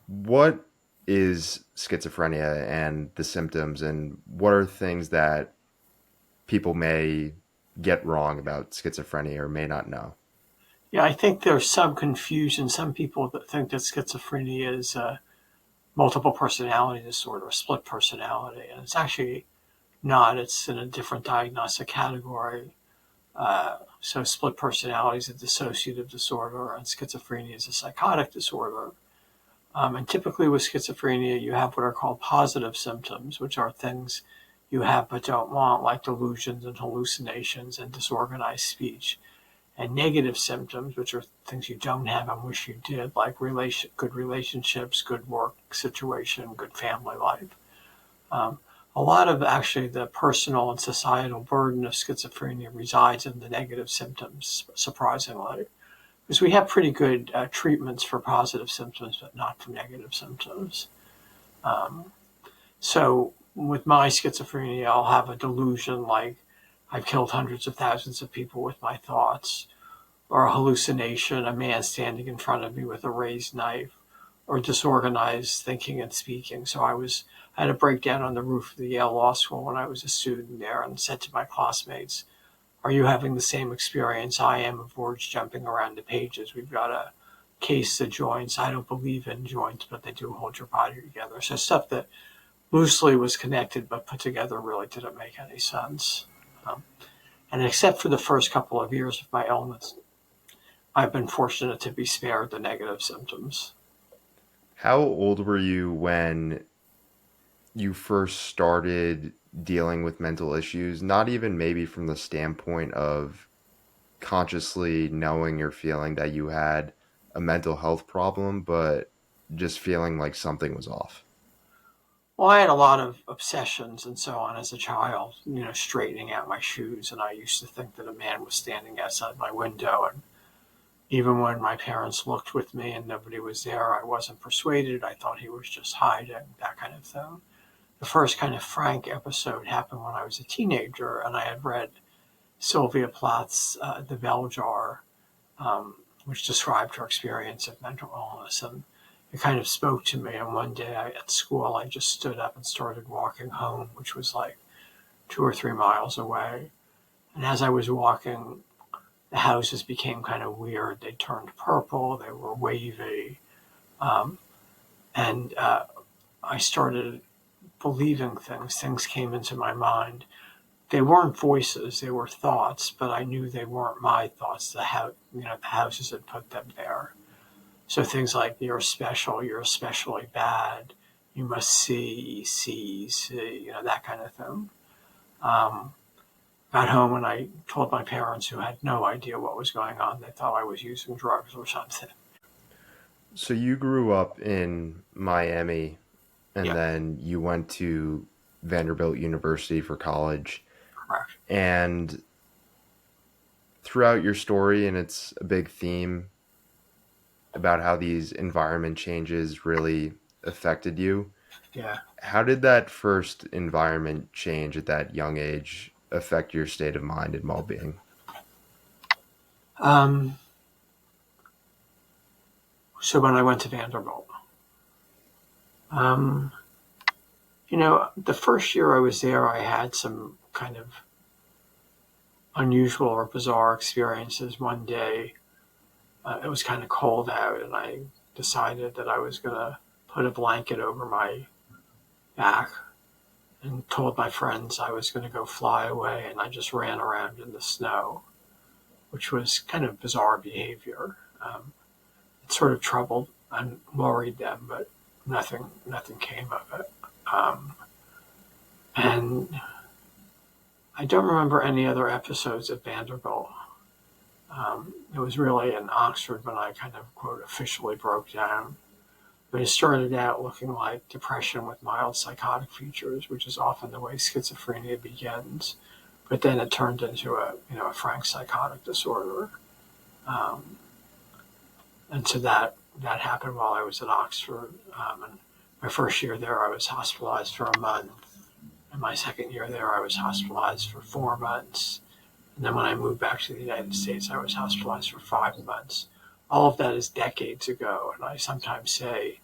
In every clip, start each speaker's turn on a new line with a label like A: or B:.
A: What is schizophrenia and the symptoms, and what are things that people may get wrong about schizophrenia or may not know?
B: Yeah, I think there's some confusion. Some people that think that schizophrenia is multiple personality disorder, split personality, and it's actually not. It's in a different diagnostic category. So, split personality is a dissociative disorder, and schizophrenia is a psychotic disorder. And typically, with schizophrenia, you have what are called positive symptoms, which are things you have but don't want, like delusions and hallucinations and disorganized speech, and negative symptoms, which are things you don't have and wish you did, like good relationships, good work situation, good family life. Um, a lot of actually the personal and societal burden of schizophrenia resides in the negative symptoms, surprisingly, because we have pretty good treatments for positive symptoms, but not for negative symptoms. Um, so with my schizophrenia, I'll have a delusion like I've killed hundreds of thousands of people with my thoughts, or a hallucination, a man standing in front of me with a raised knife, or disorganized thinking and speaking. I had a breakdown on the roof of the Yale Law School when I was a student there and said to my classmates, "Are you having the same experience I am of words jumping around the pages? We've got a case of joints. I don't believe in joints, but they do hold your body together." So stuff that loosely was connected but put together really didn't make any sense. Um, and except for the first couple of years of my illness, I've been fortunate to be spared the negative symptoms.
A: How old were you when you first started dealing with mental issues? Not even maybe from the standpoint of consciously knowing or feeling that you had a mental health problem, but just feeling like something was off.
B: Well, I had a lot of obsessions and so on as a child, straightening out my shoes. And I used to think that a man was standing outside my window. And even when my parents looked with me and nobody was there, I wasn't persuaded. I thought he was just hiding, that kind of thing. The first kind of frank episode happened when I was a teenager, and I had read Sylvia Plath's The Bell Jar, which described her experience of mental illness. And it kind of spoke to me. And one day at school, I just stood up and started walking home, which was like 2 or 3 miles away. And as I was walking, the houses became kind of weird. They turned purple, they were wavy. Um, and I started believing things. Things came into my mind. They weren't voices, they were thoughts, but I knew they weren't my thoughts. The houses had put them there. So things like "you're special," "you're especially bad," "you must see," that kind of thing. Um, Got home and I told my parents, who had no idea what was going on. They thought I was using drugs or something.
A: So you grew up in Miami and
B: Yeah,
A: then you went to Vanderbilt University for college.
B: correct.
A: And throughout your story, and it's a big theme about how these environment changes really affected you.
B: Yeah.
A: How did that first environment change at that young age affect your state of mind and well being?
B: Um, so when I went to Vanderbilt, um, the first year I was there, I had some kind of unusual or bizarre experiences. One day, it was kind of cold out, and I decided that I was going to put a blanket over my back and told my friends I was going to go fly away. And I just ran around in the snow, which was kind of bizarre behavior. It sort of troubled and worried them, but nothing came of it. Um, and I don't remember any other episodes at Vanderbilt. It was really in Oxford when I kind of, quote, officially broke down. But it started out looking like depression with mild psychotic features, which is often the way schizophrenia begins. But then it turned into a frank psychotic disorder. Um, and so that happened while I was at Oxford. And my first year there, I was hospitalized for a month. And my second year there, I was hospitalized for 4 months. And then when I moved back to the United States, I was hospitalized for 5 months. All of that is decades ago. And I sometimes say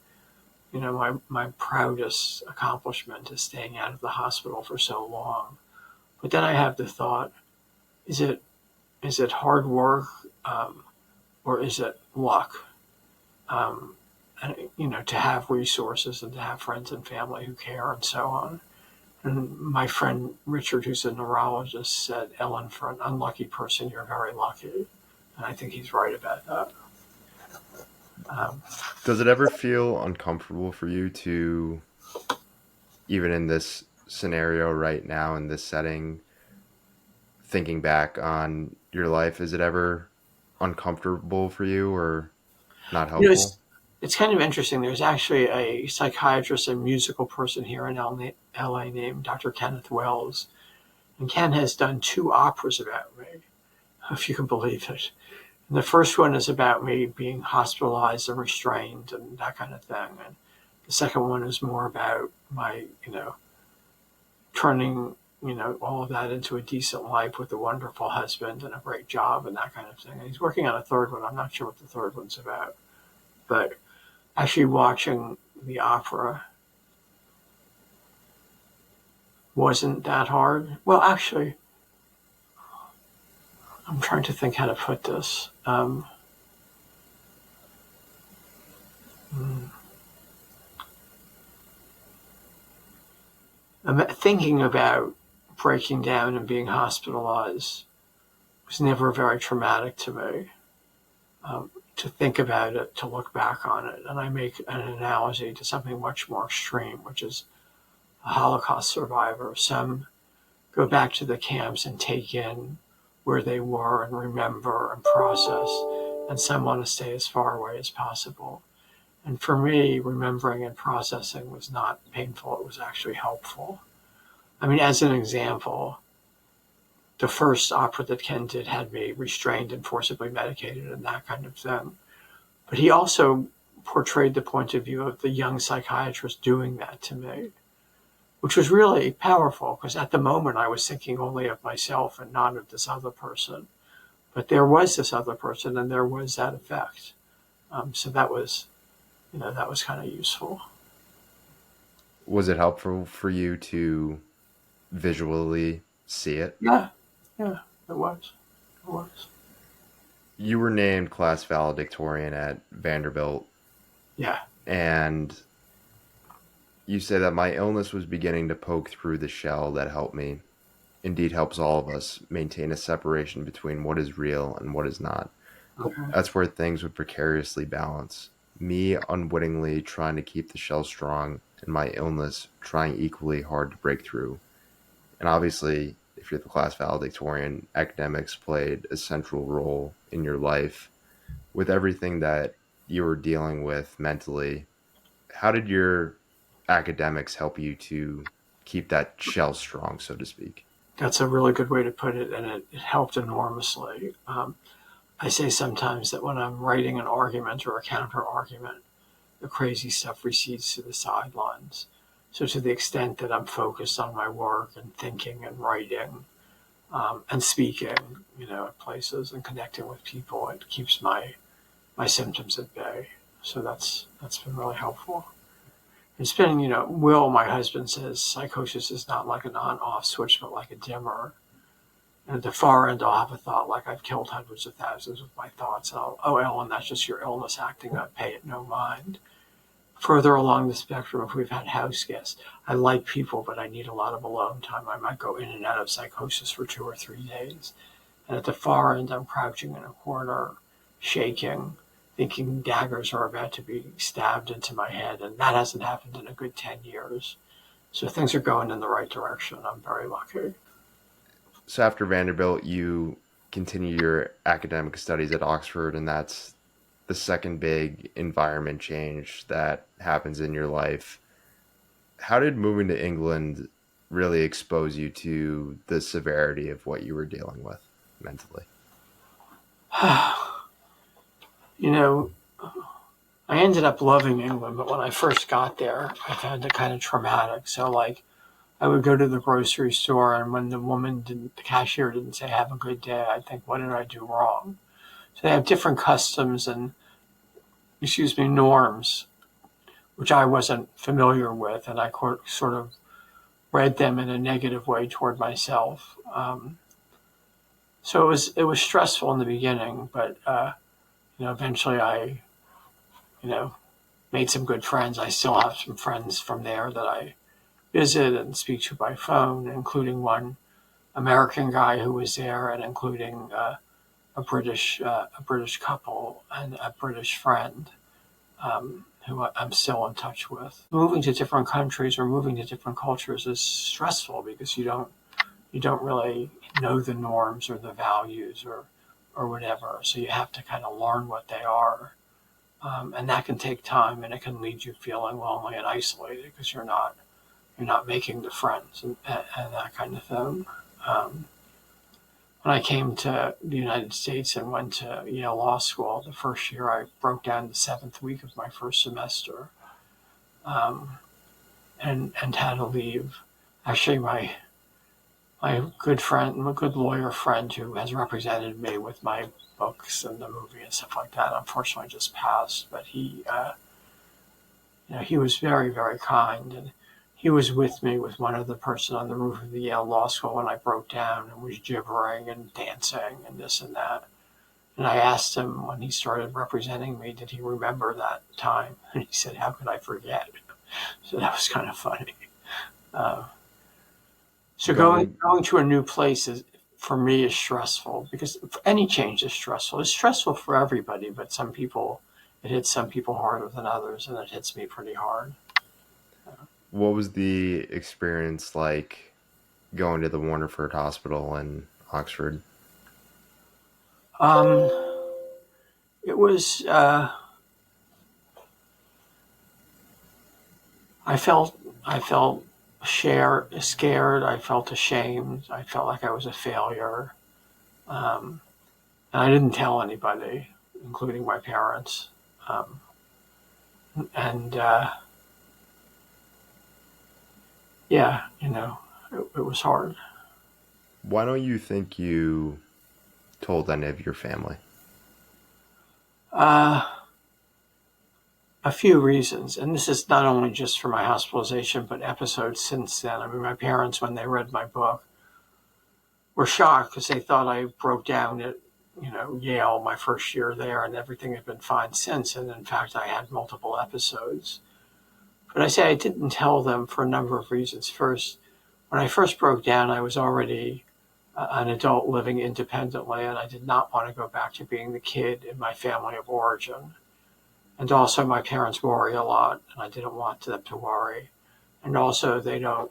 B: my proudest accomplishment is staying out of the hospital for so long. But then I have the thought, is it hard work, or is it luck? And, to have resources and to have friends and family who care and so on. And my friend Richard, who's a neurologist, said, Ellen, for an unlucky person, you're very lucky. And I think he's right about that.
A: Does it ever feel uncomfortable for you to, even in this scenario right now, in this setting, thinking back on your life, is it ever uncomfortable for you or not
B: You know,
A: helpful?
B: it's kind of interesting. There's actually a psychiatrist and musical person here in LA named Dr. Kenneth Wells. And Ken has done 2 operas about me, if you can believe it. And the first one is about me being hospitalized and restrained and that kind of thing. And the second one is more about my, turning, all of that into a decent life with a wonderful husband and a great job and that kind of thing. And he's working on a third one. I'm not sure what the third one's about. But actually watching the opera wasn't that hard. Well, actually, I'm trying to think how to put this. I'm thinking about breaking down and being hospitalized was never very traumatic to me. To think about it, to look back on it, and I make an analogy to something much more extreme, which is a Holocaust survivor. Some go back to the camps and take in where they were and remember and process, and some want to stay as far away as possible. And for me, remembering and processing was not painful, it was actually helpful. I mean, as an example, the first opera that Ken did had me restrained and forcibly medicated and that kind of thing. But he also portrayed the point of view of the young psychiatrist doing that to me, which was really powerful because at the moment I was thinking only of myself and not of this other person. But there was this other person and there was that effect. So that was kind of useful.
A: Was it helpful for you to visually see it?
B: Yeah, yeah, it was. It was.
A: You were named class valedictorian at Vanderbilt,
B: Yeah.
A: and you say that my illness was beginning to poke through the shell that helped me, indeed helps all of us, maintain a separation between what is real and what is not.
B: Okay.
A: That's where things would precariously balance. Me unwittingly trying to keep the shell strong, and my illness trying equally hard to break through. And obviously, if you're the class valedictorian, academics played a central role in your life. With everything that you were dealing with mentally, how did your academics help you to keep that shell strong, so to speak?
B: That's a really good way to put it, and it helped enormously. I say sometimes that when I'm writing an argument or a counter argument, the crazy stuff recedes to the sidelines. So to the extent that I'm focused on my work and thinking and writing and speaking, at places and connecting with people, it keeps my symptoms at bay. So that's been really helpful. It's been, Will, my husband, says psychosis is not like an on-off switch, but like a dimmer. And at the far end, I'll have a thought like I've killed hundreds of thousands with my thoughts. And oh, Ellen, that's just your illness acting up. Pay it no mind. Further along the spectrum, if we've had house guests, I like people, but I need a lot of alone time. I might go in and out of psychosis for 2 or 3 days. And at the far end, I'm crouching in a corner, shaking, thinking daggers are about to be stabbed into my head. And that hasn't happened in a good 10 years. So things are going in the right direction. I'm very lucky.
A: So after Vanderbilt, you continue your academic studies at Oxford, and that's the second big environment change that happens in your life. How did moving to England really expose you to the severity of what you were dealing with mentally?
B: you know, I ended up loving England, but when I first got there, I found it kind of traumatic. So, like, I would go to the grocery store, and when the cashier didn't say "Have a good day," I'd think, "What did I do wrong?" So they have different customs and, norms which I wasn't familiar with, and I sort of read them in a negative way toward myself. So it was stressful in the beginning, but eventually I you know made some good friends. I still have some friends from there that I visit and speak to by phone, including one American guy who was there, and including a British couple and a British friend who I'm still in touch with. Moving to different countries or moving to different cultures is stressful because you don't really know the norms or the values or whatever. So you have to kind of learn what they are, and that can take time, and it can lead you feeling lonely and isolated because you're not making the friends and that kind of thing. Um, when I came to the United States and went to Yale Law School, the first year I broke down the seventh week of my first semester, um, and had to leave. Actually, my good friend, my good lawyer friend who has represented me with my books and the movie and stuff like that, unfortunately just passed. But he was very, very kind, and he was with me with one other person on the roof of the Yale Law School when I broke down and was gibbering and dancing and this and that. And I asked him when he started representing me, did he remember that time? And he said, "How could I forget?" So that was kind of funny. Uh, so going
A: Going,
B: going to a new place is for me is stressful because any change is stressful. It's stressful for everybody, but it hits some people harder than others, and it hits me pretty hard.
A: what was the experience like going to the Warneford Hospital in Oxford?
B: Um, it was. I felt scared. I felt ashamed. I felt like I was a failure, and I didn't tell anybody, including my parents. Um, and yeah, it was hard.
A: Why don't you think you told any of your family?
B: Uh, a few reasons, and this is not only just for my hospitalization, but episodes since then. I mean, my parents, when they read my book, were shocked because they thought I broke down at Yale my first year there, and everything had been fine since. And in fact, I had multiple episodes. But I say I didn't tell them for a number of reasons. First, when I first broke down, I was already an adult living independently, and I did not want to go back to being the kid in my family of origin. And also, my parents worry a lot, and I didn't want them to worry. And also, they don't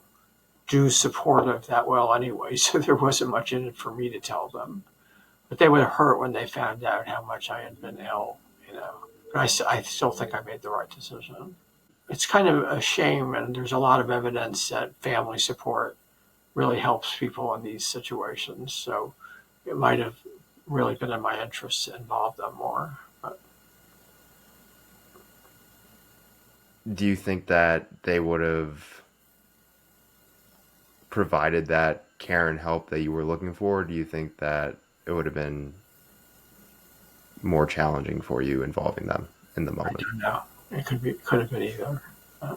B: do supportive that well anyway, so there wasn't much in it for me to tell them. But they would have hurt when they found out how much I had been ill. But I still think I made the right decision. It's kind of a shame, and there's a lot of evidence that family support really helps people in these situations. So it might have really been in my interest to involve them more. But
A: Do you think that they would have provided that care and help that you were looking for? Or do you think that it would have been more challenging for you involving them in the
B: I
A: moment?
B: don't know. Could have been either. Uh,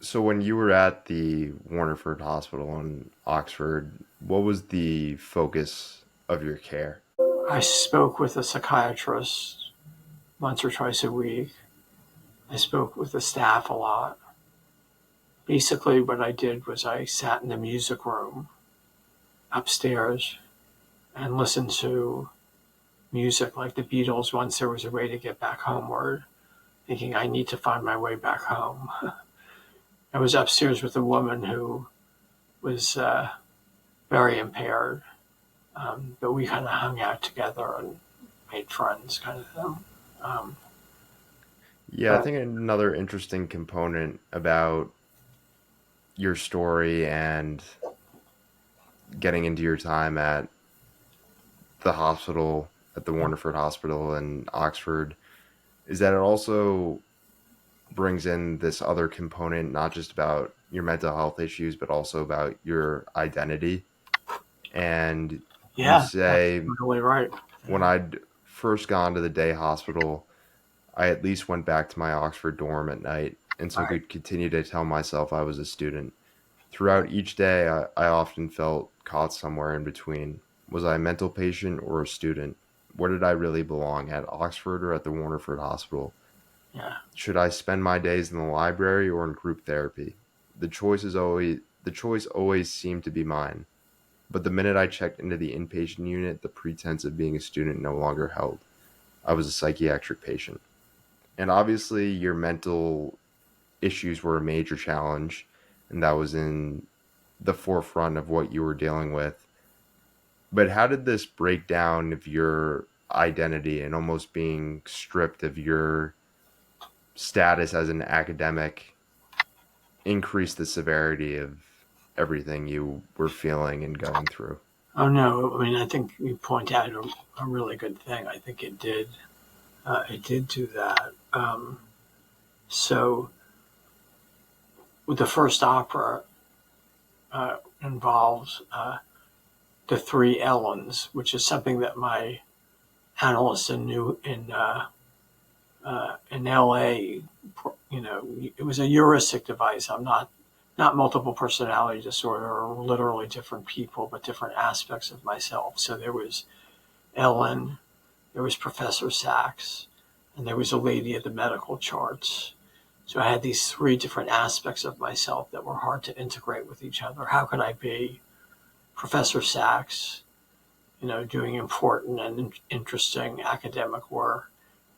A: So when you were at the Warneford Hospital in Oxford, what was the focus of your care?
B: I spoke with a psychiatrist once or twice a week. I spoke with the staff a lot. Basically, what I did was I sat in the music room upstairs and listened to music like the Beatles, Once There Was a Way to Get Back Homeward, thinking I need to find my way back home. I was upstairs with a woman who was very impaired, but we kind of hung out together and made friends, kind of thing. Um,
A: Yeah, I
B: but
A: think another interesting component about your story and getting into your time at the hospital, at the Warneford Hospital in Oxford, is that it also brings in this other component, not just about your mental health issues, but also about your identity. And you
B: yeah, that's
A: say,
B: really right.
A: when I'd first gone to the day hospital, I at least went back to my Oxford dorm at night and so
B: Right.
A: could continue to tell myself I was a student. Throughout each day, I often felt caught somewhere in between. Was I a mental patient or a student? Where did I really belong, at Oxford or at the Warnerford Hospital?
B: Yeah.
A: Should I spend my days in the library or in group therapy? The choice always seemed to be mine. But the minute I checked into the inpatient unit, the pretense of being a student no longer held. I was a psychiatric patient. And obviously, your mental issues were a major challenge, and that was in the forefront of what you were dealing with. But how did this breakdown of your identity and almost being stripped of your status as an academic increase the severity of everything you were feeling and going through?
B: Oh no, I mean, I think you point out a really good thing. I think it did. It did do that. So the first opera involves the three Elyns, which is something that my analyst in L.A. It was a heuristic device. I'm not multiple personality disorder or literally different people, but different aspects of myself. So there was Elyn, there was Professor Saks, and there was a lady at the medical charts. So I had these three different aspects of myself that were hard to integrate with each other. How could I be Professor Saks, doing important and interesting academic work,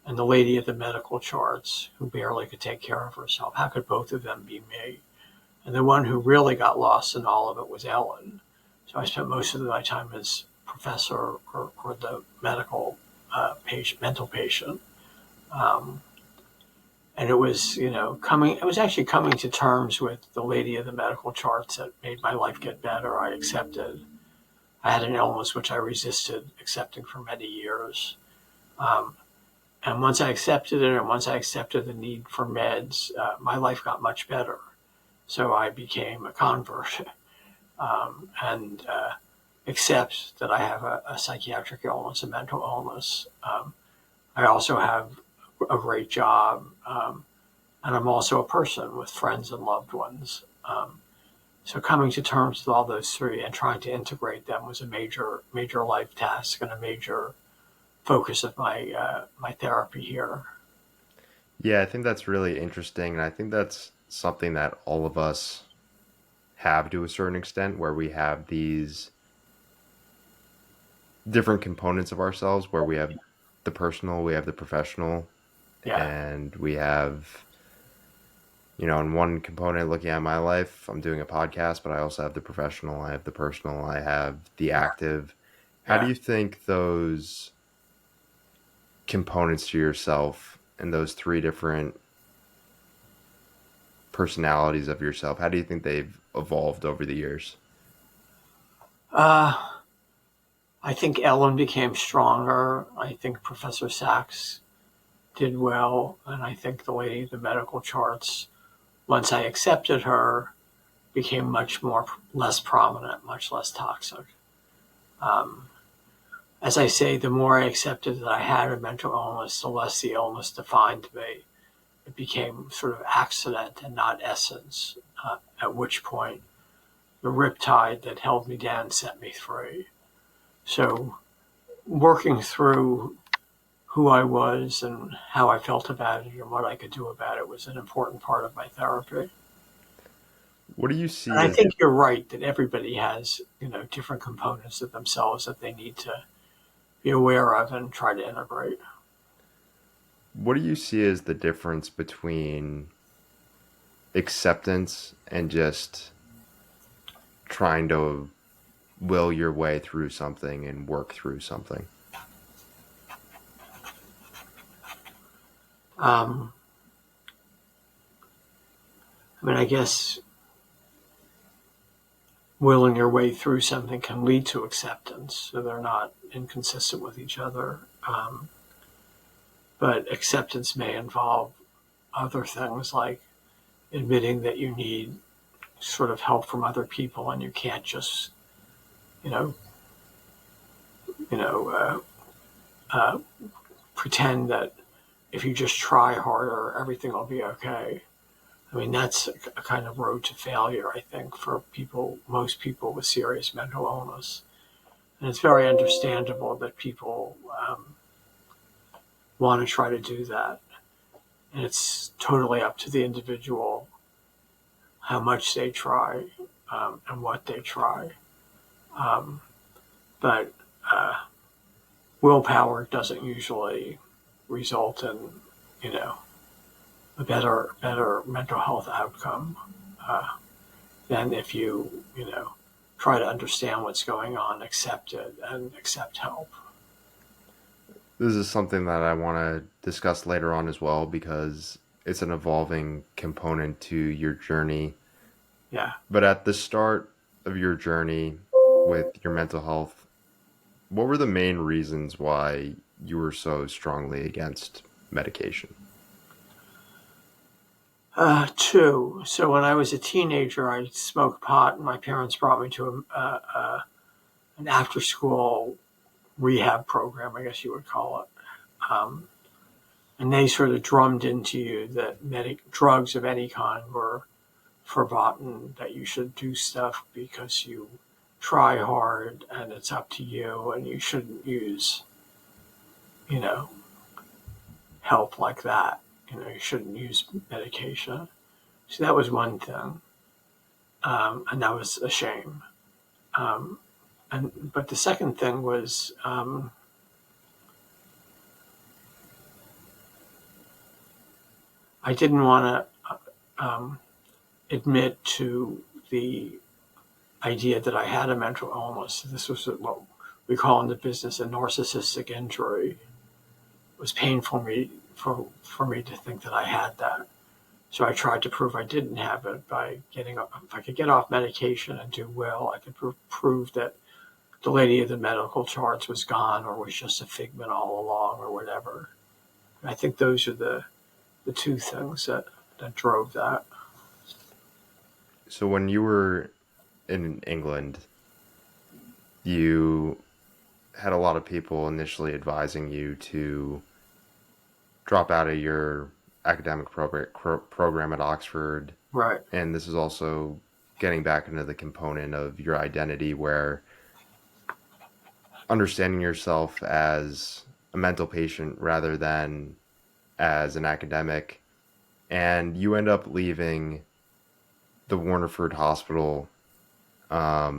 B: and the lady at the medical charts who barely could take care of herself? How could both of them be me? And the one who really got lost in all of it was Elyn. So I spent most of my time as professor or the medical mental patient. Um, and it was, it was actually coming to terms with the lady of the medical charts that made my life get better. I accepted. I had an illness which I resisted accepting for many years. Um, and once I accepted it, and once I accepted the need for meds, my life got much better. So I became a convert and accept that I have a psychiatric illness, a mental illness. I also have a great job, and I'm also a person with friends and loved ones. So coming to terms with all those three and trying to integrate them was a major life task and a major focus of my therapy here.
A: Yeah, I think that's really interesting. And I think that's something that all of us have to a certain extent, where we have these different components of ourselves, where we have the personal, we have the professional,
B: Yeah,
A: and we have, in one component looking at my life, I'm doing a podcast, but I also have the professional, I have the personal, I have the
B: yeah,
A: active. How do
B: yeah.
A: you think those components to yourself and those three different personalities of yourself, how do you think they've evolved over the years?
B: Uh, I think Ellen became stronger. I think Professor Sachs did well, and I think the lady, the medical charts, once I accepted her, became much more less prominent, much less toxic. Um, as I say, the more I accepted that I had a mental illness, the less the illness defined me. It became sort of accident and not essence. At which point, the riptide that held me down set me free. So, working through who I was and how I felt about it and what I could do about it was an important part of my therapy.
A: What do you
B: And
A: see
B: I
A: as
B: think you're right that everybody has, different components of themselves that they need to be aware of and try to integrate.
A: what do you see as the difference between acceptance and just trying to will your way through something and work through something?
B: Um, I mean, I guess willing your way through something can lead to acceptance, so they're not inconsistent with each other. But acceptance may involve other things like admitting that you need sort of help from other people and you can't just, you know, you know, uh, pretend that if you just try harder, everything will be okay. I mean, that's a kind of road to failure, I think, for most people with serious mental illness. And it's very understandable that people want to try to do that. And it's totally up to the individual how much they try and what they try. But willpower doesn't usually result in, a better mental health outcome than if you, try to understand what's going on, accept it, and accept help.
A: This is something that I want to discuss later on as well because it's an evolving component to your journey.
B: Yeah.
A: But at the start of your journey with your mental health, what were the main reasons why you were so strongly against medication?
B: Two. So when I was a teenager, I smoked pot, and my parents brought me to an after-school rehab program, I guess you would call it. And they sort of drummed into you that drugs of any kind were forgotten, that you should do stuff because you try hard and it's up to you, and you shouldn't use, help like that. You shouldn't use medication. So that was one thing. And that was a shame. But the second thing was I didn't want to admit to the idea that I had a mental illness. This was what we call in the business a narcissistic injury. It was painful for me to think that I had that. So I tried to prove I didn't have it by if I could get off medication and do well, I could prove that the lady of the medical charts was gone or was just a figment all along or whatever. And I think those are the two things that drove that.
A: So when you were in England, you had a lot of people initially advising you to drop out of your academic program at Oxford.
B: Right.
A: And this is also getting back into the component of your identity where understanding yourself as a mental patient rather than as an academic. And you end up leaving the Warneford Hospital. How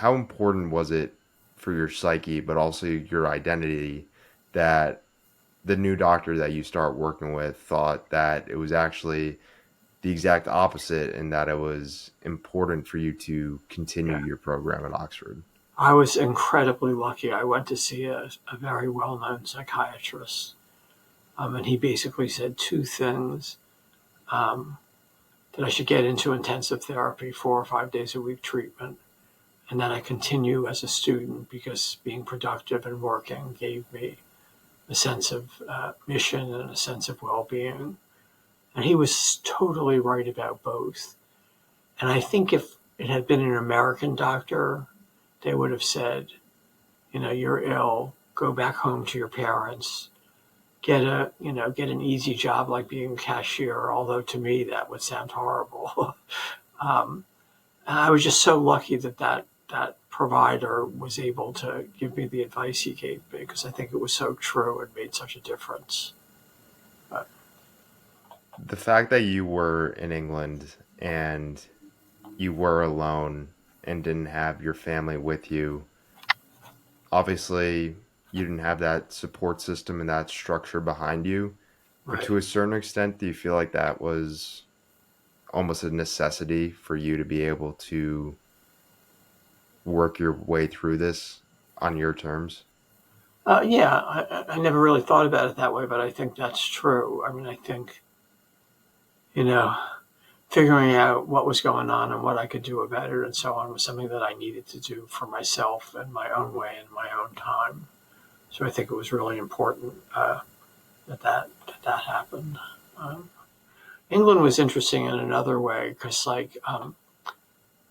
A: important was it for your psyche, but also your identity, that the new doctor that you start working with thought that it was actually the exact opposite and that it was important for you to continue your program at Oxford?
B: I was incredibly lucky. I went to see a very well-known psychiatrist, and he basically said two things. That I should get into intensive therapy, 4 or 5 days a week treatment, and that I continue as a student because being productive and working gave me a sense of mission and a sense of well-being. And he was totally right about both. And I think if it had been an American doctor, they would have said, you're ill, go back home to your parents, get an easy job like being a cashier, although to me that would sound horrible. And I was just so lucky that provider was able to give me the advice he gave me because I think it was so true and made such a difference. But
A: The fact that you were in England and you were alone and didn't have your family with you, obviously you didn't have that support system and that structure behind you. But
B: right.
A: to a certain extent, do you feel like that was almost a necessity for you to be able to work your way through this on your terms?
B: Yeah, I never really thought about it that way, but I think that's true. I mean, I think, you know, figuring out what was going on and what I could do about it and so on was something that I needed to do for myself in my own way in my own time. So I think it was really important that happened. England was interesting in another way because,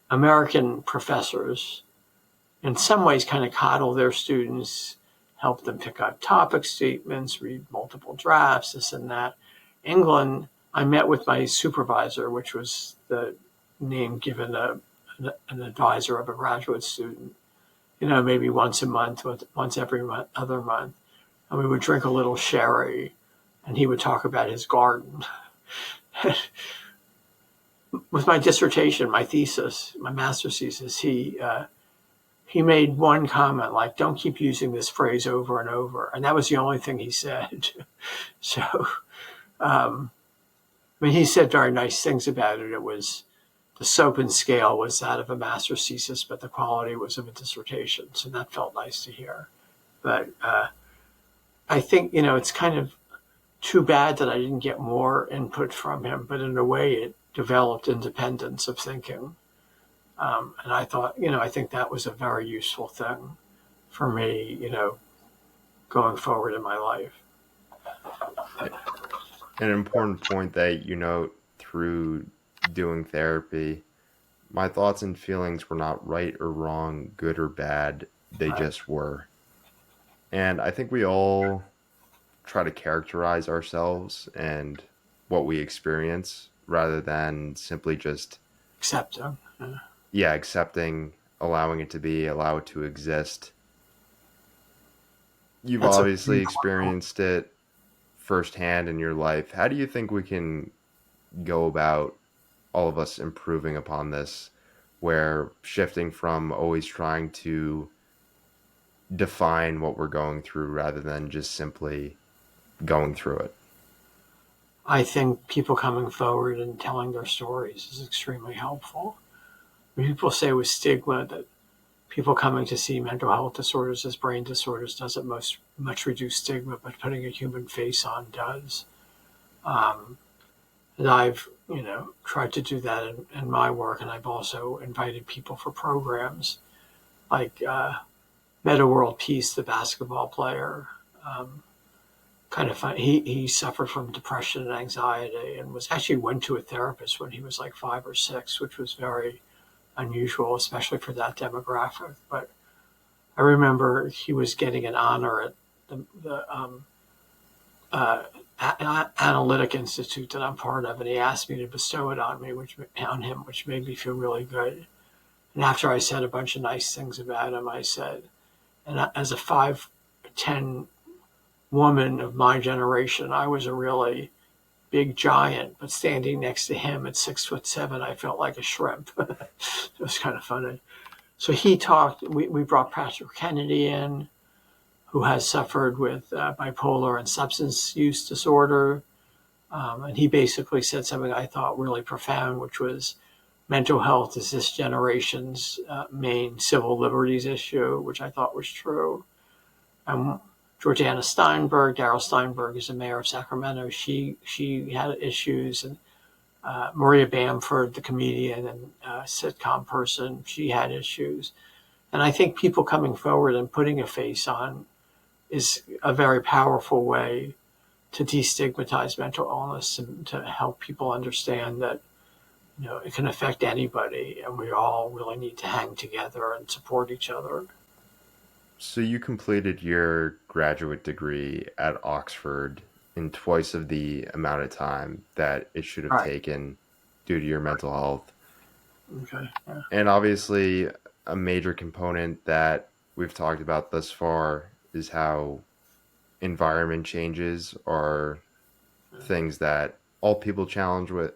B: American professors, in some ways, kind of coddle their students, help them pick up topic statements, read multiple drafts, this and that. England, I met with my supervisor, which was the name given an advisor of a graduate student, maybe once a month, once every other month. And we would drink a little sherry, and he would talk about his garden. With my dissertation, my thesis, my master's thesis, he made one comment like, "Don't keep using this phrase over and over," and that was the only thing he said. So, he said very nice things about it. It was the soap and scale was that of a master's thesis, but the quality was of a dissertation. So that felt nice to hear. But I think it's kind of too bad that I didn't get more input from him. But in a way, it developed independence of thinking. And I thought, I think that was a very useful thing for me, going forward in my life.
A: An important point that you note through doing therapy, my thoughts and feelings were not right or wrong, good or bad, they
B: Right.
A: just were. And I think we all try to characterize ourselves and what we experience rather than simply just,
B: Accepting.
A: yeah, accepting, allowing it to be, allow it to exist. You've
B: That's a
A: obviously experienced it firsthand in your life. How do you think we can go about all of us improving upon this, where shifting from always trying to define what we're going through rather than just simply going through it?
B: I think people coming forward and telling their stories is extremely helpful. People say with stigma that people coming to see mental health disorders as brain disorders doesn't much reduce stigma, but putting a human face on does. And I've tried to do that in my work, and I've also invited people for programs like Meta World Peace, the basketball player. Kind of fun. He suffered from depression and anxiety, and went to a therapist when he was like 5 or 6, which was very unusual, especially for that demographic. But I remember he was getting an honor at the analytic institute that I'm part of, and he asked me to bestow it on him, which made me feel really good. And after I said a bunch of nice things about him, I said, and as a 5'10" woman of my generation, I was a really big giant, but standing next to him at 6'7", I felt like a shrimp. It was kind of funny. So he talked. We brought Patrick Kennedy in, who has suffered with bipolar and substance use disorder, and he basically said something I thought really profound, which was mental health is this generation's main civil liberties issue, which I thought was true. Georgiana Steinberg, Darrell Steinberg is the mayor of Sacramento. She had issues, and Maria Bamford, the comedian and sitcom person, she had issues. And I think people coming forward and putting a face on is a very powerful way to destigmatize mental illness and to help people understand that it can affect anybody, and we all really need to hang together and support each other.
A: So you completed your graduate degree at Oxford in twice of the amount of time that it should have
B: Right.
A: taken due to your mental health.
B: Okay. Yeah.
A: And obviously, a major component that we've talked about thus far is how environment changes are things that all people challenge with,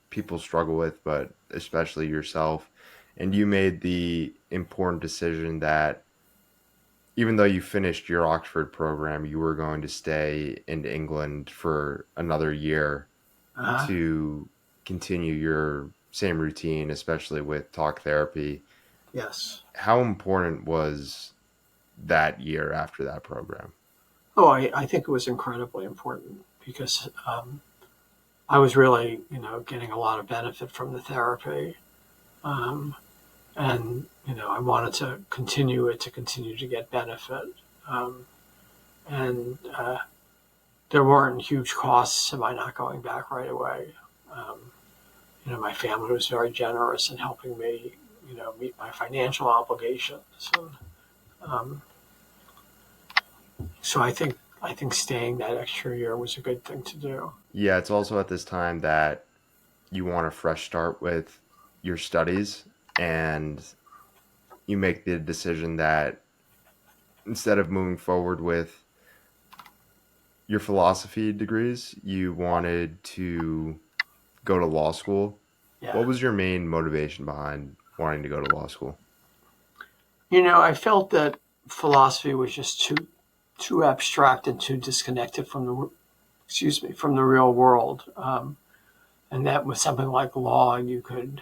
A: people struggle with, but especially yourself. And you made the important decision that even though you finished your Oxford program, you were going to stay in England for another year
B: Uh-huh.
A: to continue your same routine, especially with talk therapy.
B: Yes.
A: How important was that year after that program?
B: Oh, I think it was incredibly important because I was really, getting a lot of benefit from the therapy. Um, and, I wanted to continue it to continue to get benefit. Um, and there weren't huge costs to my not going back right away. Um, my family was very generous in helping me, meet my financial obligations. And, um, So I think staying that extra year was a good thing to do.
A: Yeah, it's also at this time that you want a fresh start with your studies, and you make the decision that instead of moving forward with your philosophy degrees, you wanted to go to law school.
B: Yeah.
A: What was your main motivation behind wanting to go to law school?
B: I felt that philosophy was just too abstract and too disconnected from from the real world. And that with something like law, you could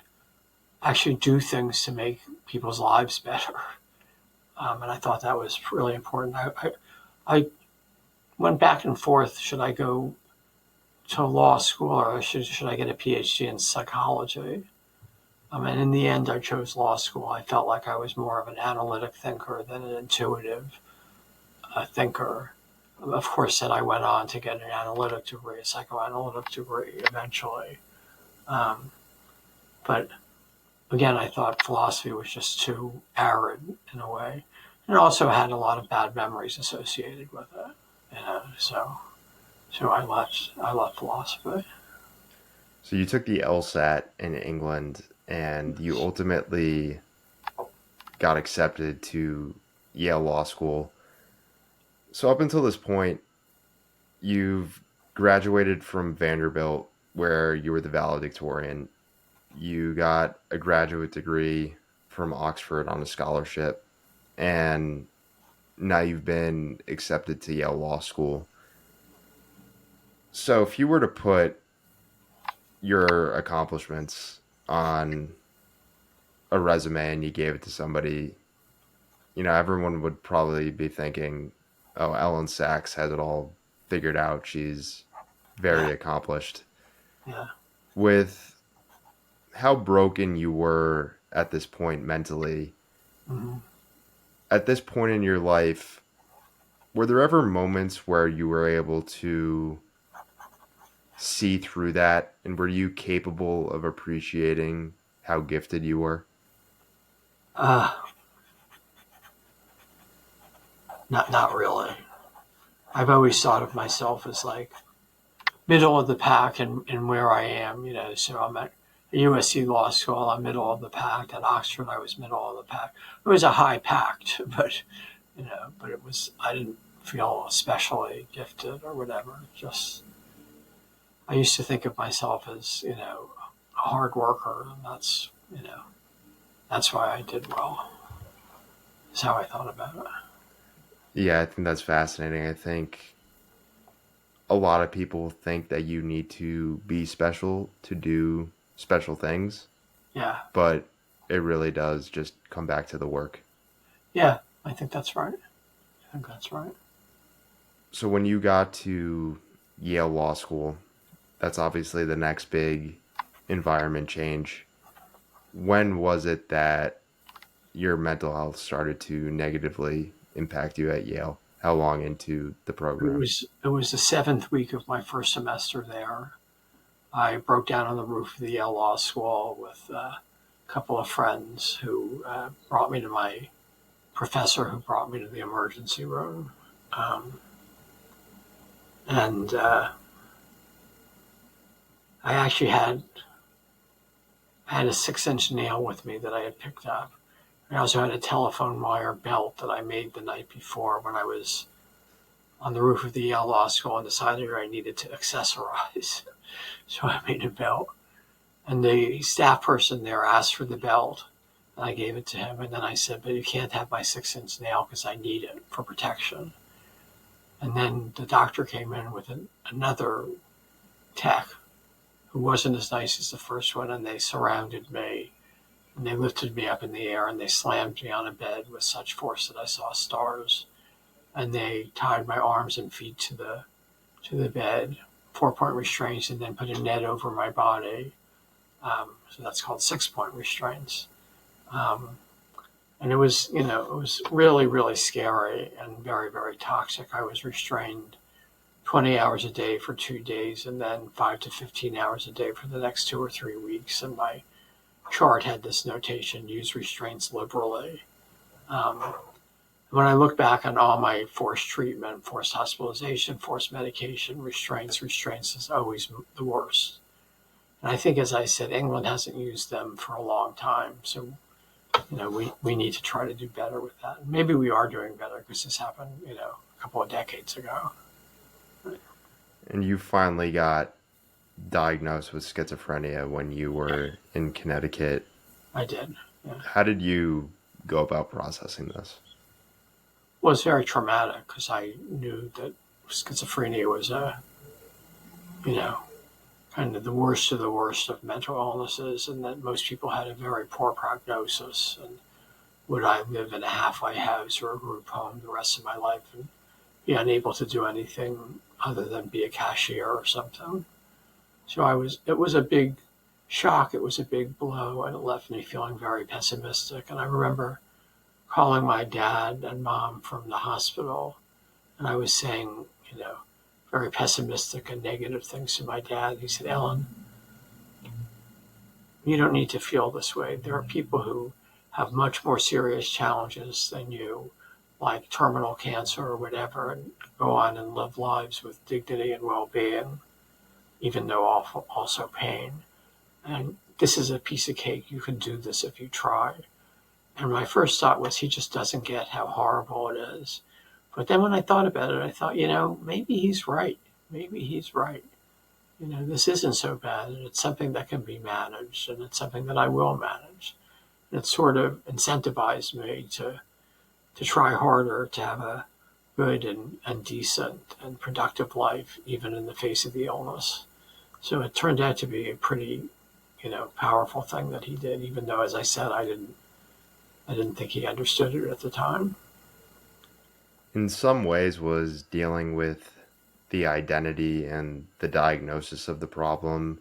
B: actually do things to make people's lives better. And I thought that was really important. I went back and forth. Should I go to law school or should I get a PhD in psychology? And in the end, I chose law school. I felt like I was more of an analytic thinker than an intuitive thinker. Of course, then I went on to get an analytic degree, a psychoanalytic degree eventually. Um, but again, I thought philosophy was just too arid in a way. And also had a lot of bad memories associated with it. So I left philosophy.
A: So you took the LSAT in England, and you ultimately got accepted to Yale Law School. So up until this point, you've graduated from Vanderbilt, where you were the valedictorian. You got a graduate degree from Oxford on a scholarship, and now you've been accepted to Yale Law School. So if you were to put your accomplishments on a resume and you gave it to somebody, everyone would probably be thinking, oh, Elyn Saks has it all figured out. She's
B: Yeah,
A: very accomplished.
B: yeah.
A: With how broken you were at this point mentally,
B: Mm-hmm.
A: at this point in your life, were there ever moments where you were able to see through that? And were you capable of appreciating how gifted you were?
B: Uh, not really. I've always thought of myself as like middle of the pack and where I am, So I'm at USC Law School, I'm middle of the pack. At Oxford, I was middle of the pack. It was a high pact, but it was, I didn't feel especially gifted or whatever. Just, I used to think of myself as, a hard worker, and that's why I did well. That's how I thought about it.
A: Yeah, I think that's fascinating. I think a lot of people think that you need to be special to do special things,
B: Yeah,
A: but it really does just come back to the work.
B: yeah, I think that's right. I think that's right.
A: So when you got to Yale Law School, that's obviously the next big environment change. When was it that your mental health started to negatively impact you at Yale? How long into the program?
B: It was the seventh week of my first semester there. I broke down on the roof of the Yale Law School with a couple of friends who brought me to my professor, who brought me to the emergency room, um, and I actually had a 6-inch nail with me that I had picked up. I also had a telephone wire belt that I made the night before when I was on the roof of the Yale Law School and decided I needed to accessorize. So I made a belt. And the staff person there asked for the belt, and I gave it to him. And then I said, but you can't have my 6-inch nail because I need it for protection. And then the doctor came in with another tech who wasn't as nice as the first one, and they surrounded me. And they lifted me up in the air and they slammed me on a bed with such force that I saw stars. And they tied my arms and feet to the bed, 4-point restraints, and then put a net over my body. So that's called 6-point restraints. Um, and it was really, really scary and very, very toxic. I was restrained 20 hours a day for 2 days and then 5 to 15 hours a day for the next 2 or 3 weeks. And my chart had this notation: use restraints liberally. Um, When I look back on all my forced treatment, forced hospitalization, forced medication, restraints is always the worst. And I think, as I said, England hasn't used them for a long time. So, we need to try to do better with that. Maybe we are doing better because this happened, a couple of decades ago.
A: And you finally got diagnosed with schizophrenia when you were in Connecticut.
B: I did. Yeah.
A: How did you go about processing this?
B: Well, it's very traumatic because I knew that schizophrenia was you know, kind of the worst of mental illnesses, and that most people had a very poor prognosis. And would I live in a halfway house or a group home the rest of my life and be unable to do anything other than be a cashier or something? So it was a big shock. It was a big blow, and it left me feeling very pessimistic. And I remember calling my dad and mom from the hospital, and I was saying, very pessimistic and negative things to my dad. He said, "Elyn, you don't need to feel this way. There are people who have much more serious challenges than you, like terminal cancer or whatever, and go on and live lives with dignity and well-being, even though also pain. And this is a piece of cake. You can do this if you try." And my first thought was, he just doesn't get how horrible it is. But then when I thought about it, I thought, maybe he's right. Maybe he's right. This isn't so bad. And it's something that can be managed, and it's something that I will manage. And it sort of incentivized me to try harder, to have a good and decent and productive life, even in the face of the illness. So it turned out to be a pretty, powerful thing that he did, even though, as I said, I didn't think he understood it at the time.
A: In some ways, was dealing with the identity and the diagnosis of the problem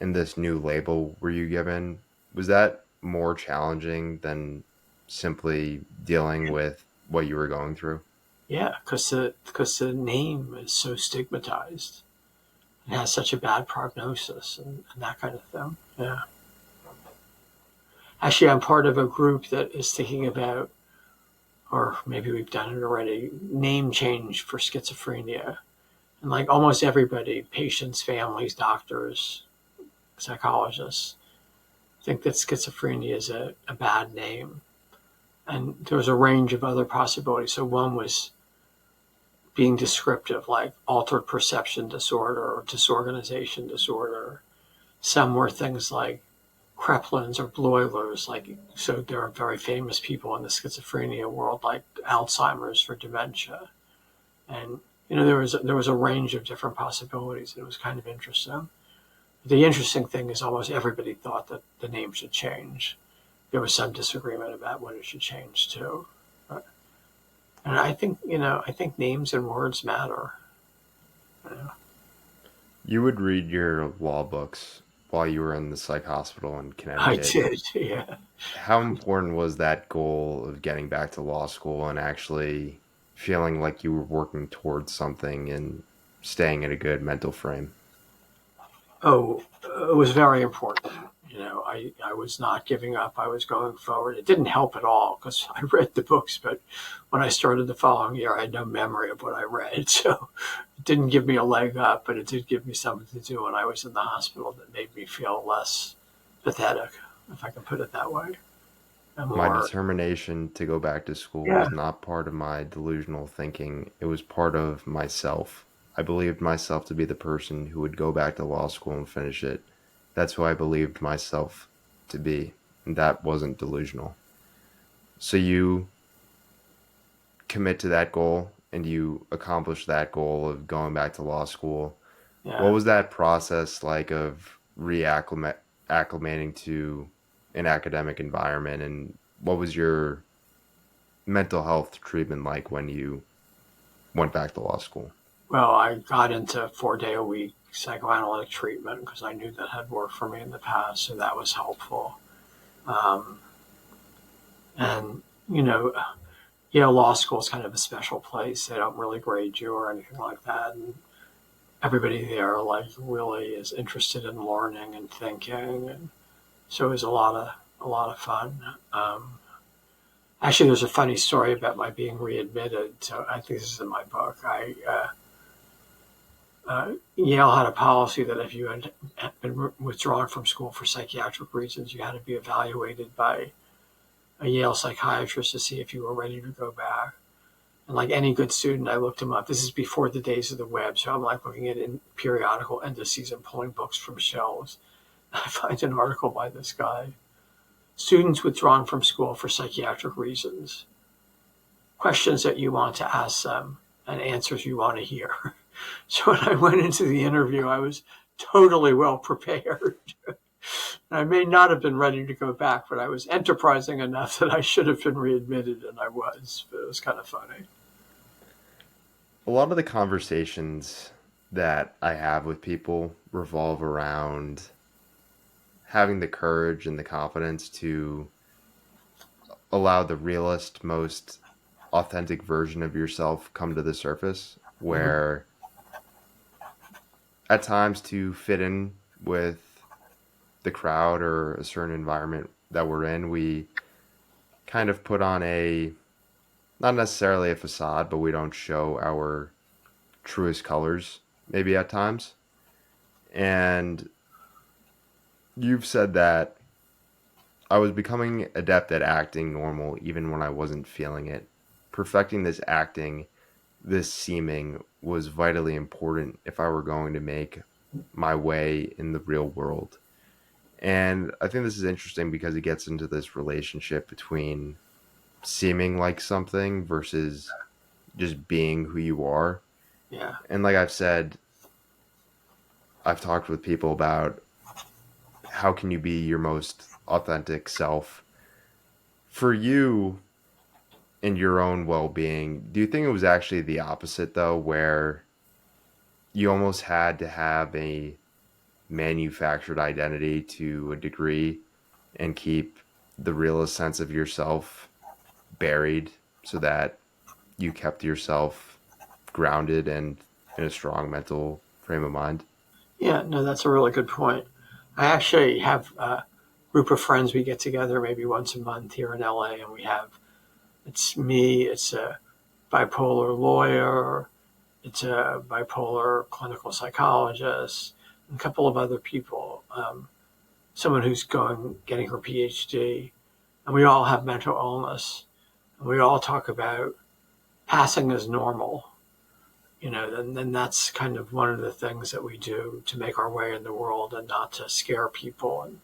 A: and this new label were you given, was that more challenging than simply dealing with what you were going through?
B: Yeah, because the name is so stigmatized. It has such a bad prognosis and that kind of thing. Yeah. Actually, I'm part of a group that is thinking about, or maybe we've done it already, name change for schizophrenia. And like almost everybody, patients, families, doctors, psychologists, think that schizophrenia is a bad name. And there was a range of other possibilities. So one was being descriptive, like altered perception disorder or disorganization disorder. Some were things like Kreplins or Bloilers, so there are very famous people in the schizophrenia world, like Alzheimer's for dementia. And there was a range of different possibilities. It was kind of interesting. The interesting thing is almost everybody thought that the name should change. There was some disagreement about what it should change to. And I think names and words matter. You know?
A: You would read your law books while you were in the psych hospital in
B: I
A: Connecticut.
B: did, yeah.
A: How important was that goal of getting back to law school and actually feeling like you were working towards something and staying in a good mental frame?
B: Oh, it was very important. I was not giving up. I was going forward. It didn't help at all because I read the books, but when I started the following year, I had no memory of what I read. So it didn't give me a leg up, but it did give me something to do when I was in the hospital that made me feel less pathetic, if I can put it that way, and
A: My
B: more,
A: determination to go back to school
B: yeah.
A: was not part of my delusional thinking. It was part of myself. I believed myself to be the person who would go back to law school and finish it. That's who I believed myself to be. And that wasn't delusional. So you commit to that goal and you accomplish that goal of going back to law school. What
B: Yeah.
A: was that process like of acclimating to an academic environment, and what was your mental health treatment like when you went back to law school?
B: Well, I got into 4 day a week psychoanalytic treatment because I knew that had worked for me in the past, so that was helpful. Um, and Yale Law School is kind of a special place. They don't really grade you or anything like that, and everybody there really is interested in learning and thinking, and so it was a lot of fun. Actually, there's a funny story about my being readmitted. So I think this is in my book. Yale had a policy that if you had been withdrawn from school for psychiatric reasons, you had to be evaluated by a Yale psychiatrist to see if you were ready to go back. And like any good student, I looked him up. This is before the days of the web, so I'm like looking at periodical indices and pulling books from shelves. I find an article by this guy. Students withdrawn from school for psychiatric reasons. Questions that you want to ask them and answers you want to hear. So when I went into the interview, I was totally well prepared. I may not have been ready to go back, but I was enterprising enough that I should have been readmitted, and I was. But it was kind of funny.
A: A lot of the conversations that I have with people revolve around having the courage and the confidence to allow the realest, most authentic version of yourself come to the surface,
B: Mm-hmm.
A: where at times to fit in with the crowd or a certain environment that we're in, we kind of put on a, not necessarily a facade, but we don't show our truest colors maybe at times. And you've said that I was becoming adept at acting normal even when I wasn't feeling it. Perfecting this acting, this seeming, was vitally important if I were going to make my way in the real world. And I think this is interesting because it gets into this relationship between seeming like something versus just being who you are.
B: Yeah.
A: And like I've said, I've talked with people about how can you be your most authentic self. For you, in your own well-being, do you think it was actually the opposite though, where you almost had to have a manufactured identity to a degree and keep the realest sense of yourself buried so that you kept yourself grounded and in a strong mental frame of mind?
B: Yeah, no, that's a really good point. I actually have a group of friends. We get together maybe once a month here in LA, and it's me, it's a bipolar lawyer, it's a bipolar clinical psychologist, and a couple of other people, someone who's getting her PhD, and we all have mental illness, and we all talk about passing as normal. Then that's kind of one of the things that we do to make our way in the world and not to scare people and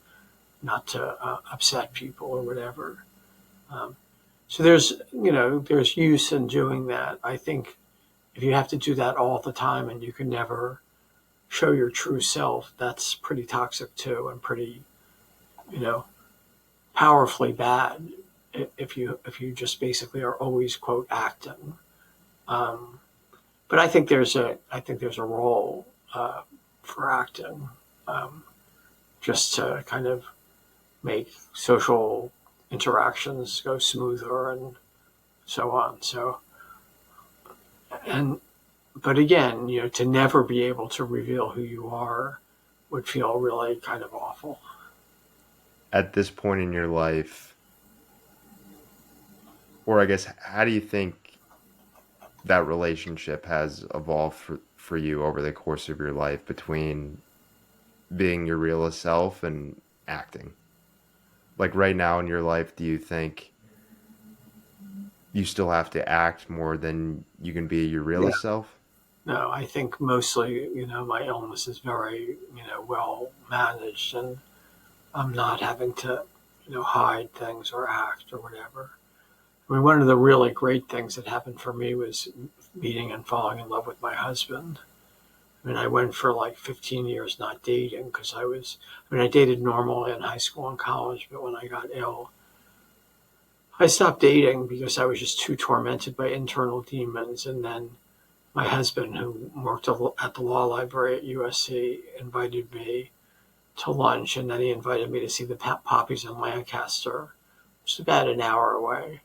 B: not to upset people or whatever. Um, so there's use in doing that. I think if you have to do that all the time and you can never show your true self, that's pretty toxic too, and pretty, you know, powerfully bad if you just basically are always quote acting. Um, but I think there's a role for acting, um, just to kind of make social interactions go smoother and so on. So, and but again, to never be able to reveal who you are would feel really kind of awful.
A: At this point in your life, or I guess, how do you think that relationship has evolved for you over the course of your life between being your realest self and acting? Like right now in your life, do you think you still have to act more than you can be your
B: Yeah.
A: realest self?
B: No, I think mostly, my illness is very, well managed, and I'm not having to, hide things or act or whatever. I mean, one of the really great things that happened for me was meeting and falling in love with my husband. I mean, I went for like 15 years not dating because I dated normally in high school and college, but when I got ill, I stopped dating because I was just too tormented by internal demons. And then my husband, who worked at the law library at USC, invited me to lunch, and then he invited me to see the poppies in Lancaster, which is about an hour away.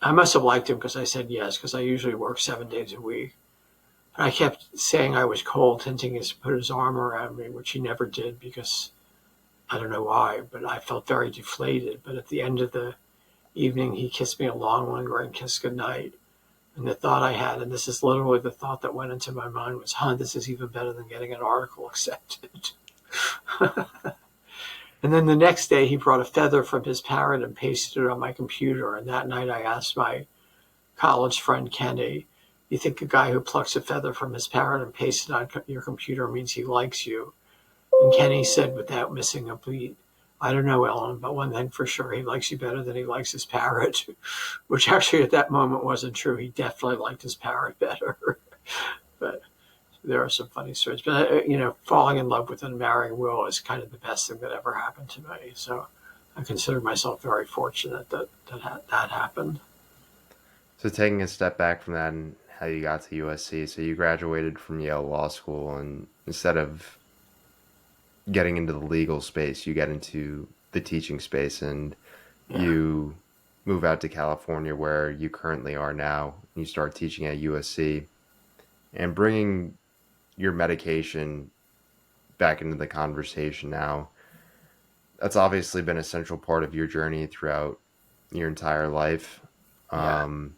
B: I must have liked him because I said yes, because I usually work 7 days a week. And I kept saying I was cold, hinting he put his arm around me, which he never did because I don't know why, but I felt very deflated. But at the end of the evening, he kissed me a long, lingering kiss goodnight. And the thought I had, and this is literally the thought that went into my mind, was, this is even better than getting an article accepted. And then the next day, he brought a feather from his parrot and pasted it on my computer. And that night, I asked my college friend, Kenny, you think a guy who plucks a feather from his parrot and pastes it on your computer means he likes you? And Kenny said, without missing a beat, I don't know, Elyn, but one thing for sure, he likes you better than he likes his parrot, which actually at that moment wasn't true. He definitely liked his parrot better. But there are some funny stories. But, falling in love with and marrying Will is kind of the best thing that ever happened to me. So I consider myself very fortunate that happened.
A: So taking a step back from that and how you got to USC, so you graduated from Yale Law School, and instead of getting into the legal space, you get into the teaching space, and
B: Yeah.
A: you move out to California where you currently are now. And you start teaching at USC and bringing your medication back into the conversation now. That's obviously been a central part of your journey throughout your entire life.
B: Yeah.
A: Um,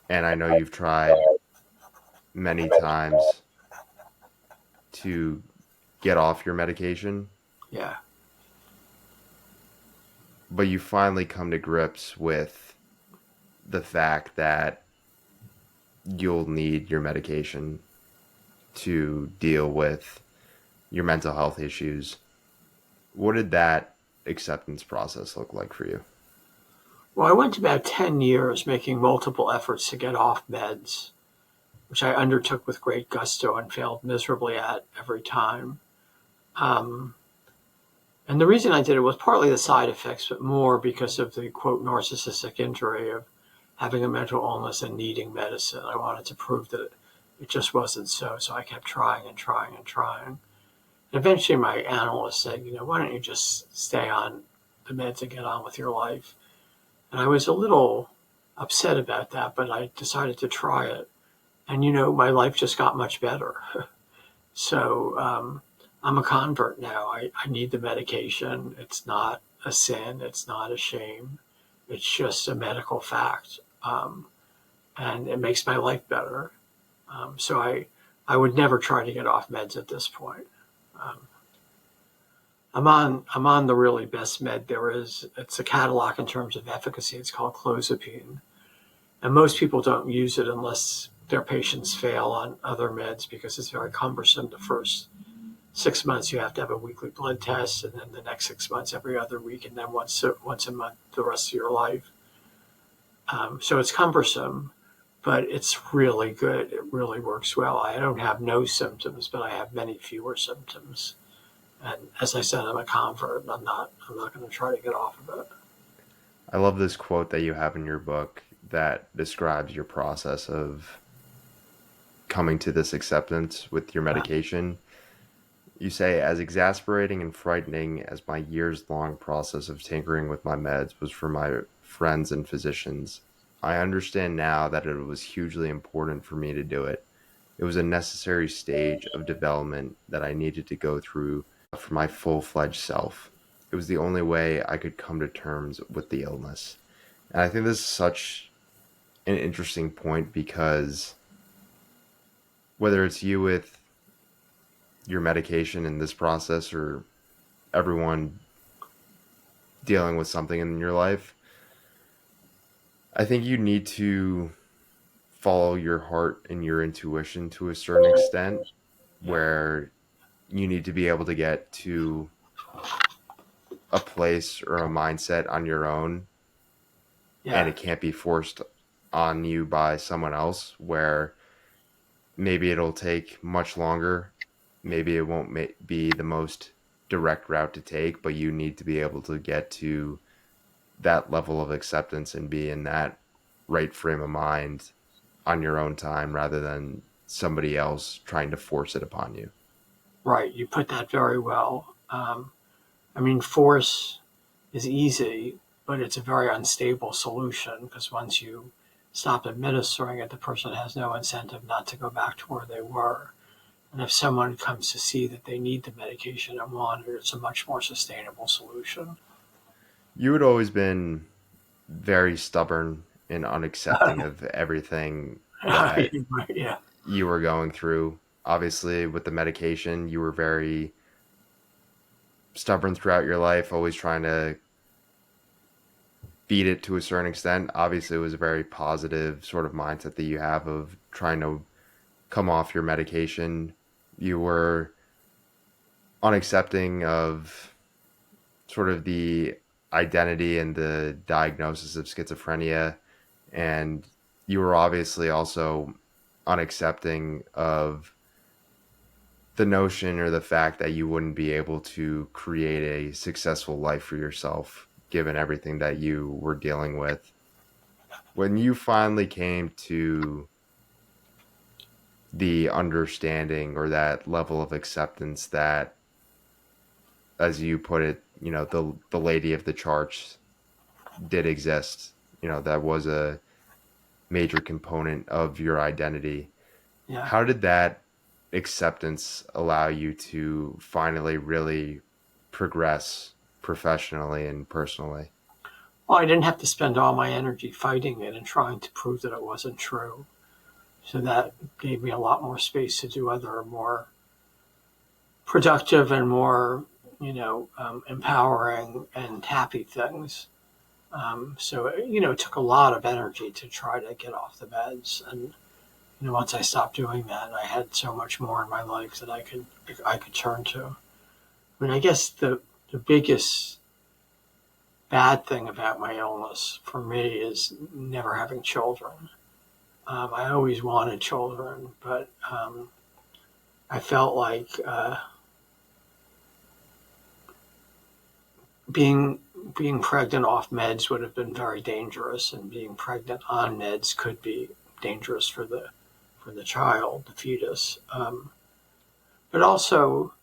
A: and I know you've tried many times to get off your medication,
B: Yeah.
A: but you finally come to grips with the fact that you'll need your medication to deal with your mental health issues. What did that acceptance process look like for you?
B: Well, I went about 10 years making multiple efforts to get off meds, which I undertook with great gusto and failed miserably at every time. Um, and the reason I did it was partly the side effects, but more because of the quote narcissistic injury of having a mental illness and needing medicine. I wanted to prove that it just wasn't so. So I kept trying and trying and trying. And eventually my analyst said, why don't you just stay on the meds and get on with your life? And I was a little upset about that, but I decided to try it. And, my life just got much better. So I'm a convert now. I need the medication. It's not a sin. It's not a shame. It's just a medical fact. And it makes my life better. So I would never try to get off meds at this point. Um, I'm on the really best med there is. It's a Cadillac in terms of efficacy. It's called clozapine. And most people don't use it unless their patients fail on other meds because it's very cumbersome. The first 6 months you have to have a weekly blood test, and then the next 6 months every other week, and then once a month the rest of your life. So it's cumbersome, but it's really good. It really works well. I don't have no symptoms, but I have many fewer symptoms. And as I said, I'm a convert. I'm not going to try to get off of it.
A: I love this quote that you have in your book that describes your process of coming to this acceptance with your
B: Yeah.
A: medication. You say, as exasperating and frightening as my years long process of tinkering with my meds was for my friends and physicians, I understand now that it was hugely important for me to do it. It was a necessary stage of development that I needed to go through for my full fledged self. It was the only way I could come to terms with the illness. And I think this is such an interesting point because whether it's you with your medication in this process or everyone dealing with something in your life, I think you need to follow your heart and your intuition to a certain extent,
B: Yeah.
A: where you need to be able to get to a place or a mindset on your own, and
B: Yeah.
A: it can't be forced on you by someone else, where maybe it'll take much longer, maybe it won't be the most direct route to take, but you need to be able to get to that level of acceptance and be in that right frame of mind on your own time rather than somebody else trying to force it upon you.
B: Right. You put that very well. I mean, force is easy, but it's a very unstable solution because once you stop administering it, the person has no incentive not to go back to where they were. And if someone comes to see that they need the medication and want it, it's a much more sustainable solution.
A: You had always been very stubborn and unaccepting of everything that
B: Yeah.
A: you were going through. Obviously, with the medication, you were very stubborn throughout your life, always trying to beat it to a certain extent. Obviously, it was a very positive sort of mindset that you have of trying to come off your medication. You were unaccepting of sort of the identity and the diagnosis of schizophrenia. And you were obviously also unaccepting of the notion or the fact that you wouldn't be able to create a successful life for yourself given everything that you were dealing with. When you finally came to the understanding or that level of acceptance that, as you put it, the lady of the charts did exist, that was a major component of your identity.
B: Yeah.
A: How did that acceptance allow you to finally really progress professionally and personally?
B: Well, I didn't have to spend all my energy fighting it and trying to prove that it wasn't true. So that gave me a lot more space to do other more productive and more, empowering and happy things. So it took a lot of energy to try to get off the meds. And once I stopped doing that, I had so much more in my life that I could turn to. I mean, I guess the biggest bad thing about my illness for me is never having children. I always wanted children, but I felt like being being pregnant off meds would have been very dangerous, and being pregnant on meds could be dangerous for the child, the fetus. But also,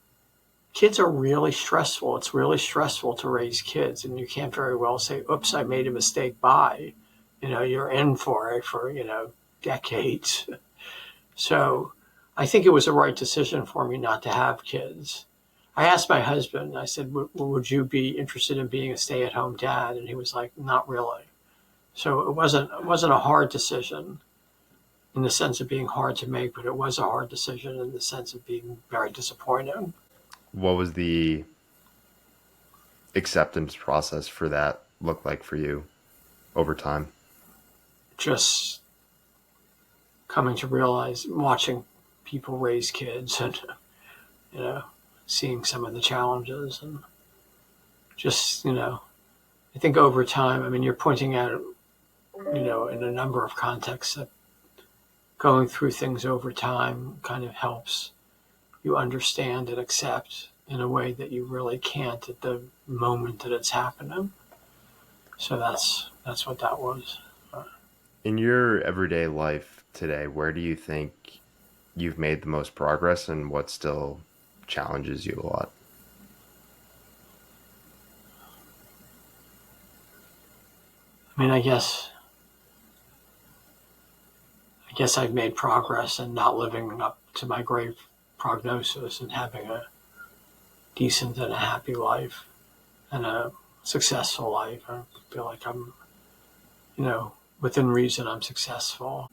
B: kids are really stressful. It's really stressful to raise kids, and you can't very well say, "Oops, I made a mistake." Bye. You're in for it for decades. So, I think it was the right decision for me not to have kids. I asked my husband, I said, would you be interested in being a stay-at-home dad? And he was like, not really. So it wasn't a hard decision in the sense of being hard to make, but it was a hard decision in the sense of being very disappointing.
A: What was the acceptance process for that look like for you over time?
B: Just coming to realize, watching people raise kids and, you know, seeing some of the challenges and just, I think over time, I mean, you're pointing out, in a number of contexts that going through things over time kind of helps you understand and accept in a way that you really can't at the moment that it's happening. So that's what that was.
A: In your everyday life today, where do you think you've made the most progress and what still challenges you a lot?
B: I mean, I guess I've made progress in not living up to my grave prognosis and having a decent and a happy life and a successful life. I feel like I'm, within reason, I'm successful.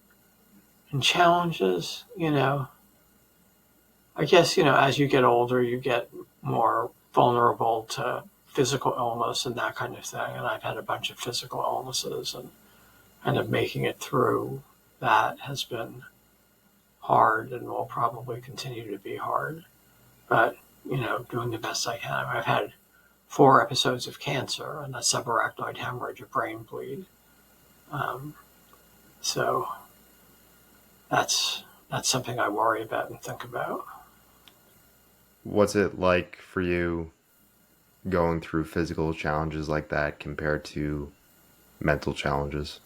B: And challenges, I guess, as you get older, you get more vulnerable to physical illness and that kind of thing. And I've had a bunch of physical illnesses, and kind of making it through that has been hard and will probably continue to be hard. But, doing the best I can. I've had 4 episodes of cancer and a subarachnoid hemorrhage, a brain bleed. Um, so that's something I worry about and think about.
A: What's it like for you going through physical challenges like that compared to mental challenges?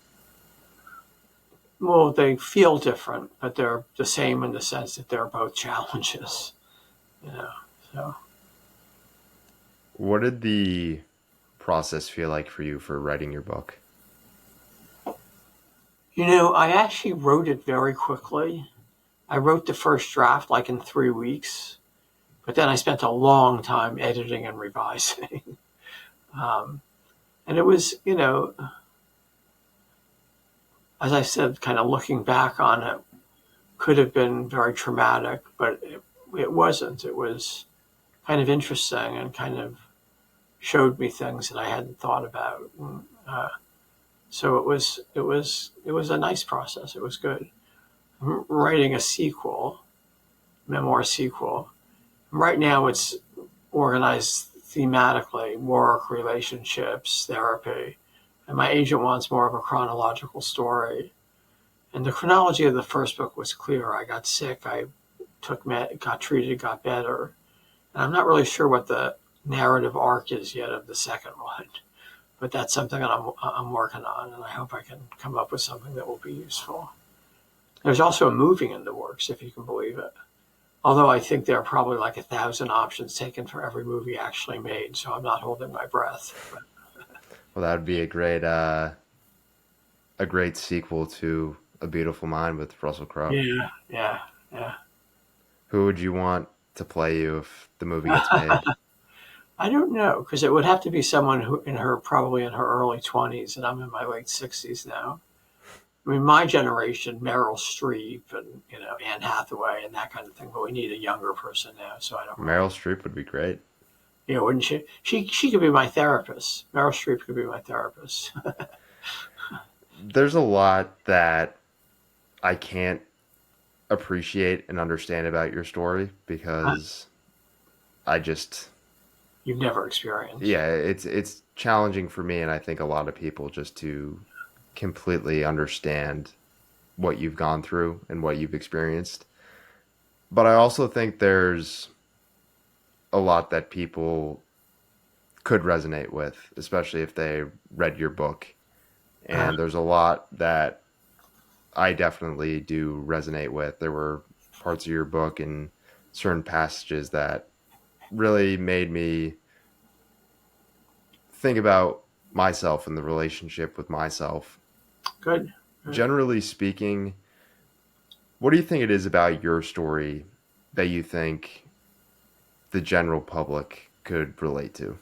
B: Well, they feel different, but they're the same in the sense that they're both challenges. You know, so
A: What did the process feel like for you for writing your book?
B: I actually wrote it very quickly. I wrote the first draft like in 3 weeks, but then I spent a long time editing and revising. um, and it was, as I said, kind of looking back on it, could have been very traumatic, but it wasn't. It was kind of interesting and kind of showed me things that I hadn't thought about. And, so it was a nice process. It was good. I'm writing a sequel, memoir sequel. Right now, it's organized thematically: work, relationships, therapy, and my agent wants more of a chronological story. And the chronology of the first book was clear. I got sick. I got treated, got better. And I'm not really sure what the narrative arc is yet of the second one, but that's something that I'm working on, and I hope I can come up with something that will be useful. There's also a movie in the works, if you can believe it. Although I think there are probably like 1,000 options taken for every movie actually made, so I'm not holding my breath. But
A: Well, that would be a great sequel to A Beautiful Mind with Russell Crowe.
B: yeah, yeah, yeah.
A: Who would you want to play you if the movie gets made?
B: I don't know, because it would have to be someone who probably in her early 20s, and I'm in my late 60s now. I mean, my generation, Meryl Streep and Anne Hathaway and that kind of thing. But we need a younger person now, so I don't really.
A: Meryl Streep would be great.
B: Wouldn't she? She could be my therapist. Meryl Streep could be my therapist.
A: There's a lot that I can't appreciate and understand about your story because I just
B: You've never experienced.
A: yeah, it's challenging for me and I think a lot of people just to completely understand what you've gone through and what you've experienced. But I also think there's a lot that people could resonate with, especially if they read your book.
B: Uh,
A: And there's a lot that I definitely do resonate with. There were parts of your book and certain passages that really made me think about myself and the relationship with myself.
B: good. Good.
A: Generally speaking, what do you think it is about your story that you think the general public could relate to?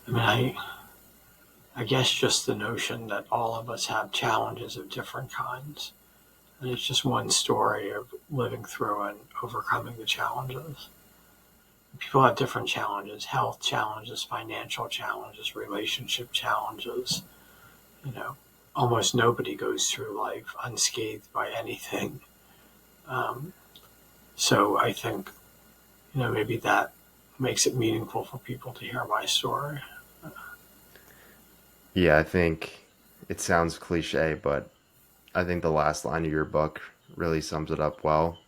B: I mean, I guess just the notion that all of us have challenges of different kinds, and it's just one story of living through and overcoming the challenges. People have different challenges: health challenges, financial challenges, relationship challenges. You know, almost nobody goes through life unscathed by anything. Um, so I think, maybe that makes it meaningful for people to hear my story.
A: Yeah, I think it sounds cliche, but I think the last line of your book really sums it up well.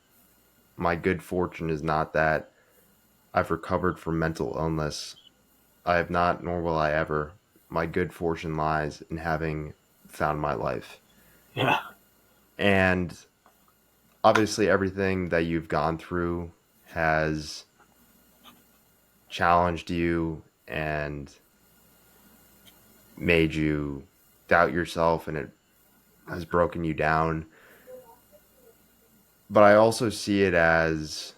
A: My good fortune is not that I've recovered from mental illness. I have not, nor will I ever. My good fortune lies in having found my life.
B: Yeah,
A: And obviously, everything that you've gone through has challenged you and made you doubt yourself, and it has broken you down. But I also see it as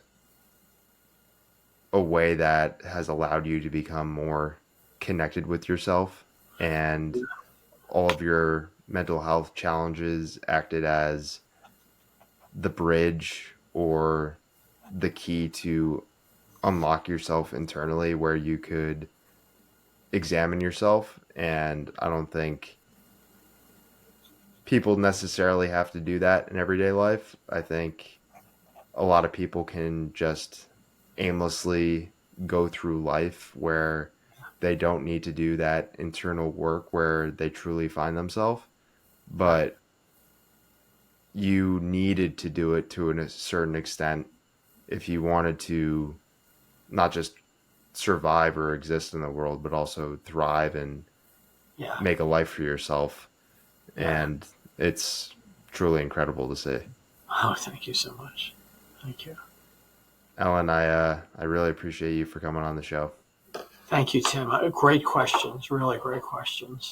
A: a way that has allowed you to become more connected with yourself, and all of your mental health challenges acted as the bridge or the key to unlock yourself internally where you could examine yourself. And I don't think people necessarily have to do that in everyday life. I think a lot of people can just aimlessly go through life where they don't need to do that internal work where they truly find themselves.
B: right.
A: But you needed to do it to a certain extent if you wanted to not just survive or exist in the world, but also thrive and
B: Yeah,
A: make a life for yourself.
B: yeah.
A: And it's truly incredible to see.
B: Oh, thank you so much. Thank you.
A: Ellen, I really appreciate you for coming on the show.
B: Thank you, Tim. Great questions. Really great questions.